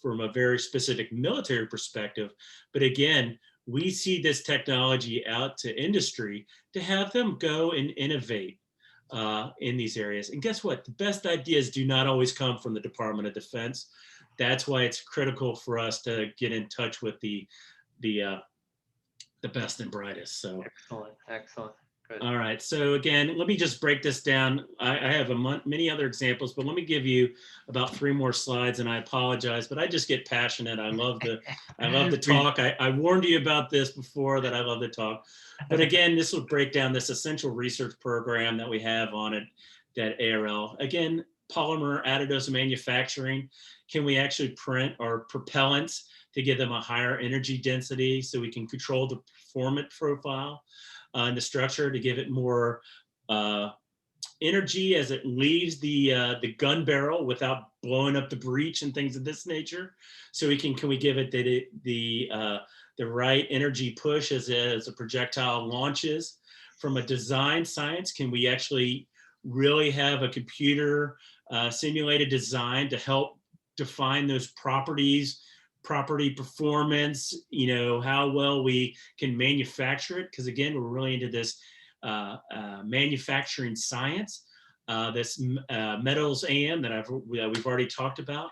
from a very specific military perspective, but again, we see this technology out to industry to have them go and innovate in these areas. And guess what? The best ideas do not always come from the Department of Defense. That's why it's critical for us to get in touch with the best and brightest. So Excellent. Good. All right. So again, let me just break this down. I have many other examples, but let me give you about 3 more slides. And I apologize, but I just get passionate. I love to talk. I warned you about this before, that I love to talk. But again, this will break down this essential research program that we have on it, that ARL. Again, polymer additives manufacturing, can we actually print our propellants to give them a higher energy density so we can control the performance profile and the structure to give it more energy as it leaves the gun barrel without blowing up the breech and things of this nature. So can we give it the right energy push as a projectile launches? From a design science, can we actually really have a computer simulated design to help define those properties, property performance, how well we can manufacture it? Because again, we're really into this manufacturing science, this metals AM that we've already talked about.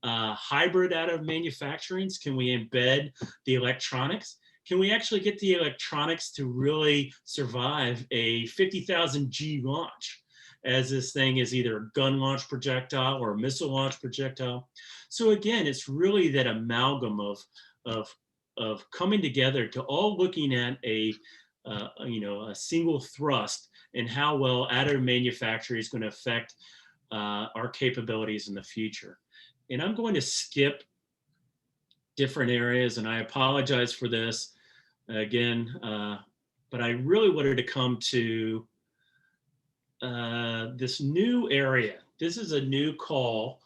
Hybrid out of manufacturings, can we embed the electronics? Can we actually get the electronics to really survive a 50,000 G launch, as this thing is either a gun launch projectile or a missile launch projectile? So again, it's really that amalgam of coming together to all looking at a single thrust and how well additive manufacturing is going to affect our capabilities in the future. And I'm going to skip different areas, and I apologize for this again, but I really wanted to come to this new area. This is a new call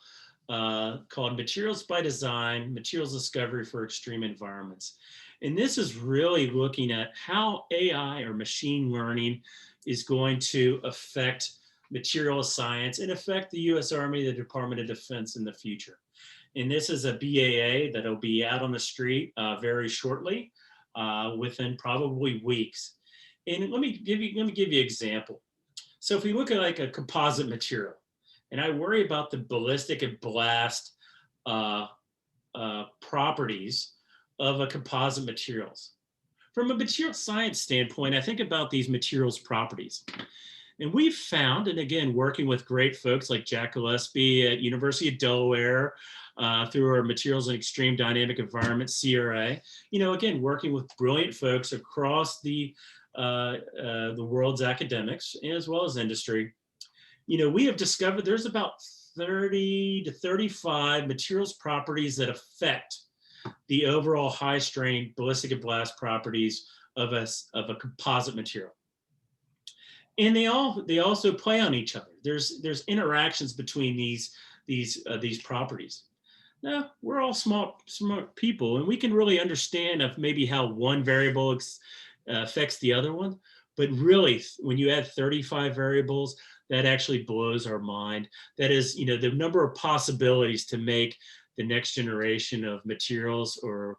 called Materials by Design, Materials Discovery for Extreme Environments. And this is really looking at how AI or machine learning is going to affect materials science and affect the US Army, the Department of Defense in the future. And this is a BAA that'll be out on the street very shortly, within probably weeks. And let me give you an example. So if we look at like a composite material, and I worry about the ballistic and blast properties of a composite materials. From a material science standpoint, I think about these materials properties. And we've found, and again, working with great folks like Jack Gillespie at University of Delaware, through our Materials and Extreme Dynamic Environment, CRA, again, working with brilliant folks across the world's academics as well as industry, we have discovered there's about 30 to 35 materials properties that affect the overall high strain ballistic and blast properties of a composite material. And they also play on each other. There's interactions between these properties. Now, we're all smart people, and we can really understand of maybe how one variable affects the other one. But really, when you add 35 variables, that actually blows our mind. That is, the number of possibilities to make the next generation of materials, or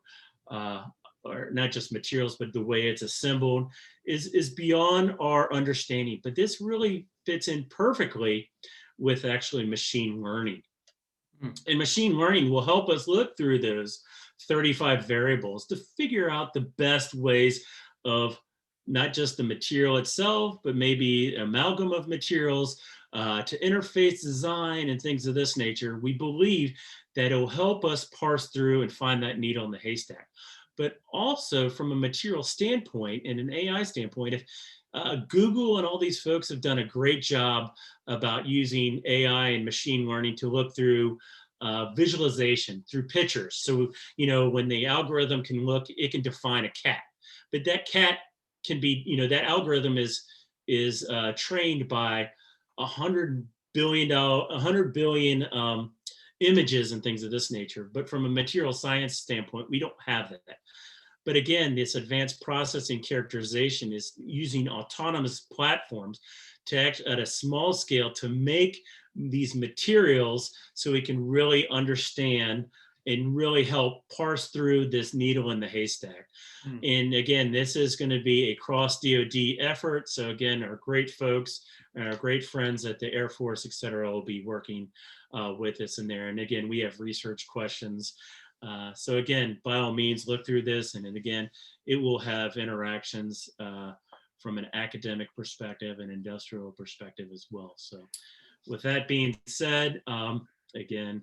not just materials, but the way it's assembled is beyond our understanding. But this really fits in perfectly with actually machine learning. And machine learning will help us look through those 35 variables to figure out the best ways of not just the material itself, but maybe amalgam of materials to interface design and things of this nature. We believe that it'll help us parse through and find that needle in the haystack. But also from a material standpoint and an AI standpoint, if Google and all these folks have done a great job about using AI and machine learning to look through visualization, through pictures. So, when the algorithm can look, it can define a cat. But that cat can be, that algorithm is trained by 100 billion images and things of this nature. But from a material science standpoint, we don't have that. But again, this advanced processing characterization is using autonomous platforms to act at a small scale to make these materials so we can really understand and really help parse through this needle in the haystack. And again, this is going to be a cross DoD effort. So again, our great folks and our great friends at the Air Force, et cetera, will be working with us in there. And again, we have research questions. So again, by all means, look through this. And then again, it will have interactions from an academic perspective and industrial perspective as well. So with that being said, again,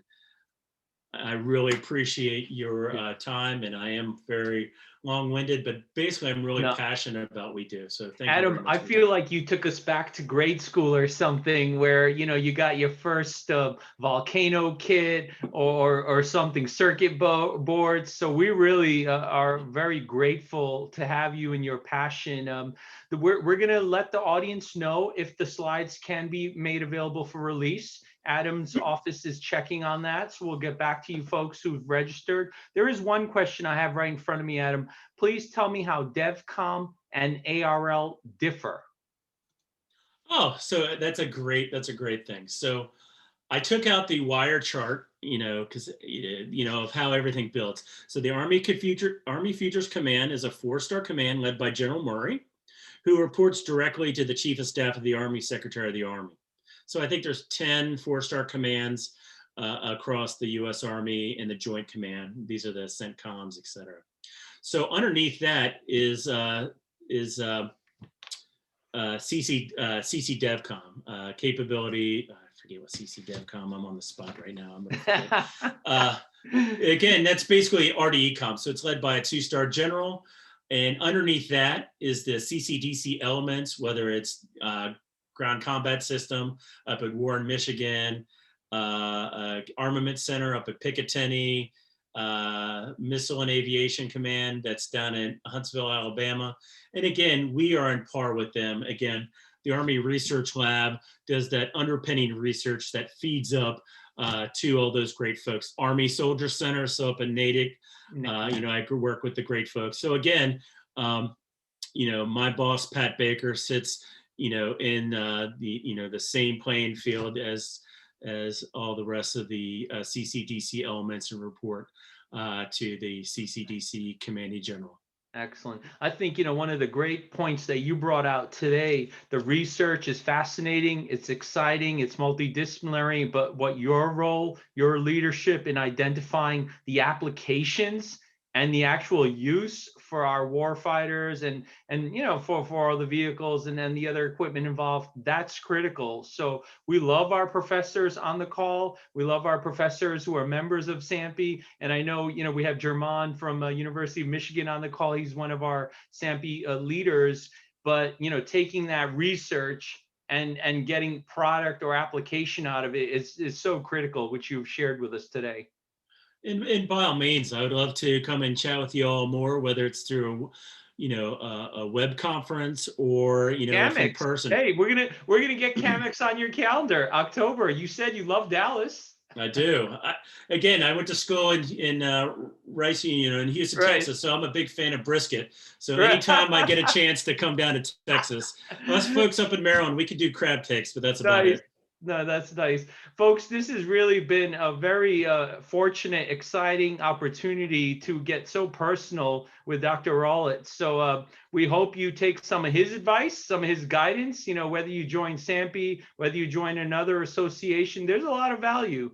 I really appreciate your time, and I am very long-winded, but basically I'm really No, passionate about what we do. So thank you very Adam, much I for your time. feel like you took us back to grade school or something where, you got your first volcano kit or something, circuit boards. So we really are very grateful to have you and your passion. We're going to let the audience know if the slides can be made available for release. Adam's office is checking on that. So we'll get back to you folks who've registered. There is one question I have right in front of me, Adam. Please tell me how DevCom and ARL differ. Oh, so that's a great thing. So I took out the wire chart, because of how everything builds. So the Army Futures Command is a 4-star command led by General Murray, who reports directly to the Chief of Staff of the Army, Secretary of the Army. So I think there's 10 4-star commands across the U.S. Army and the Joint Command. These are the CENTCOMs, et cetera. So underneath that is CC DevCom capability. I forget what CC DevCom. I'm on the spot right now. I'm gonna forget. Again, that's basically RDE-Com. So it's led by a 2-star general. And underneath that is the CCDC elements, whether it's ground combat system up at Warren, Michigan, armament center up at Picatinny, Missile and Aviation Command that's down in Huntsville, Alabama. And again, we are in par with them. Again, the Army Research Lab does that underpinning research that feeds up to all those great folks. Army Soldier Center, so up in Natick, I could work with the great folks. So again, my boss, Pat Baker, sits, in the same playing field as all the rest of the CCDC elements and report to the CCDC Commanding General. Excellent. I think, one of the great points that you brought out today, the research is fascinating, it's exciting, it's multidisciplinary, but what your role, your leadership in identifying the applications and the actual use for our war fighters and for all the vehicles and then the other equipment involved, that's critical. So we love our professors on the call. We love our professors who are members of SAMPE. And I know, we have German from University of Michigan on the call. He's one of our SAMPE leaders, but, taking that research and getting product or application out of it is so critical, which you've shared with us today. And by all means, I would love to come and chat with you all more, whether it's through, a web conference or, if in person. Hey, we're gonna get Camex on your calendar. October. You said you love Dallas. I do. I went to school in Rice Union in Houston, Right. Texas, so I'm a big fan of brisket. So Right. anytime I get a chance to come down to Texas, us folks up in Maryland, we could do crab cakes, but that's about Nice. it. No, that's nice. Folks, this has really been a very fortunate, exciting opportunity to get so personal with Dr. Rawlett. So we hope you take some of his advice, some of his guidance, whether you join SAMPE, whether you join another association, there's a lot of value.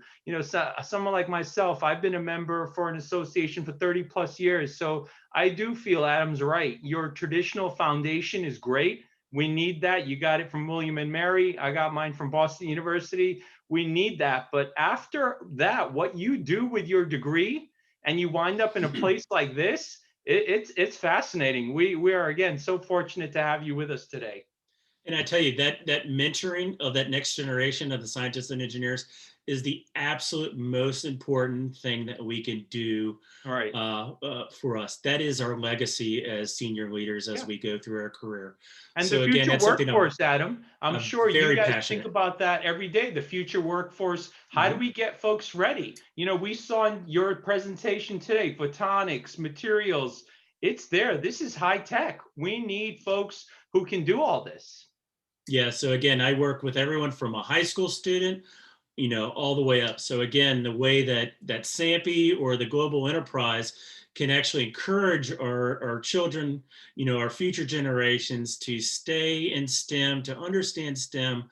Someone like myself, I've been a member for an association for 30 plus years. So I do feel Adam's right. Your traditional foundation is great. We need that. You got it from William and Mary. I got mine from Boston University. We need that. But after that, what you do with your degree and you wind up in a place like this, it's fascinating. We are, again, so fortunate to have you with us today. And I tell you, that mentoring of that next generation of the scientists and engineers is the absolute most important thing that we can do Right. For us. That is our legacy as senior leaders as we go through our career. And So the again, future that's something workforce, Adam, I'm sure you very guys passionate. think about that every day, the future workforce. How do we get folks ready? We saw in your presentation today, photonics, materials, it's there. This is high tech. We need folks who can do all this. Yeah, so again, I work with everyone from a high school student, all the way up. So again, the way that SAMPE or the global enterprise can actually encourage our children, our future generations to stay in STEM, to understand STEM,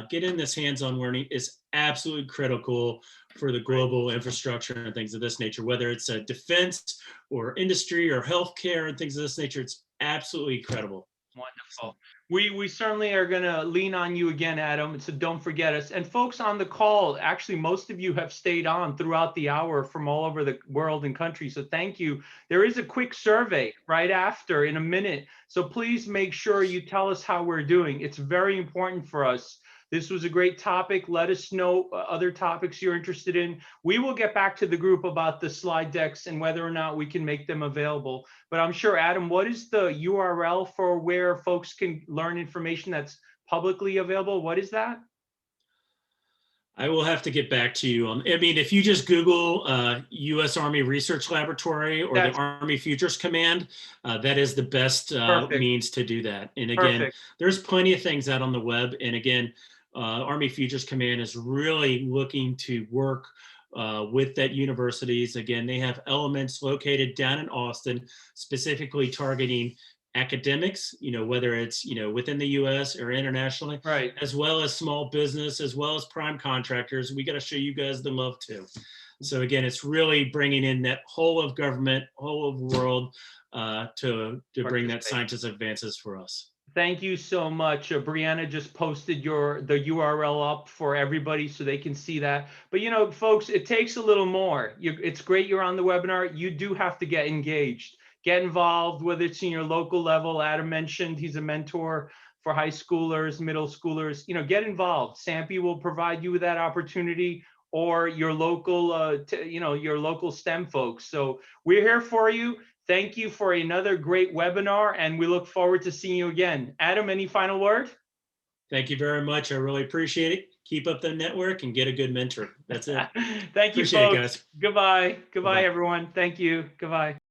get in this hands-on learning is absolutely critical for the global infrastructure and things of this nature, whether it's a defense or industry or healthcare and things of this nature. It's absolutely credible. Wonderful. We certainly are going to lean on you again, Adam. So don't forget us. And folks on the call, actually, most of you have stayed on throughout the hour from all over the world and country. So thank you. There is a quick survey right after in a minute. So please make sure you tell us how we're doing. It's very important for us. This was a great topic. Let us know other topics you're interested in. We will get back to the group about the slide decks and whether or not we can make them available. But I'm sure, Adam, what is the URL for where folks can learn information that's publicly available? What is that? I will have to get back to you on. I mean, if you just Google U.S. Army Research Laboratory or the Army Futures Command, that is the best means to do that. And again, there's plenty of things out on the web. And again, Army Futures Command is really looking to work with that universities. Again, they have elements located down in Austin, specifically targeting academics, whether it's, within the US or internationally, right, as well as small business, as well as prime contractors. We got to show you guys the love too. So again, it's really bringing in that whole of government, whole of world to bring that scientist advances for us. Thank you so much. Brianna just posted the URL up for everybody so they can see that. But folks, it takes a little more. It's great you're on the webinar. You do have to get engaged, get involved, whether it's in your local level. Adam mentioned he's a mentor for high schoolers, middle schoolers. Get involved. SAMPE will provide you with that opportunity, or your local, your local STEM folks. So we're here for you. Thank you for another great webinar, and we look forward to seeing you again. Adam, any final word? Thank you very much. I really appreciate it. Keep up the network and get a good mentor. That's it. Thank you, appreciate folks. it, guys. Goodbye. Goodbye, Bye-bye. everyone. Thank you. Goodbye.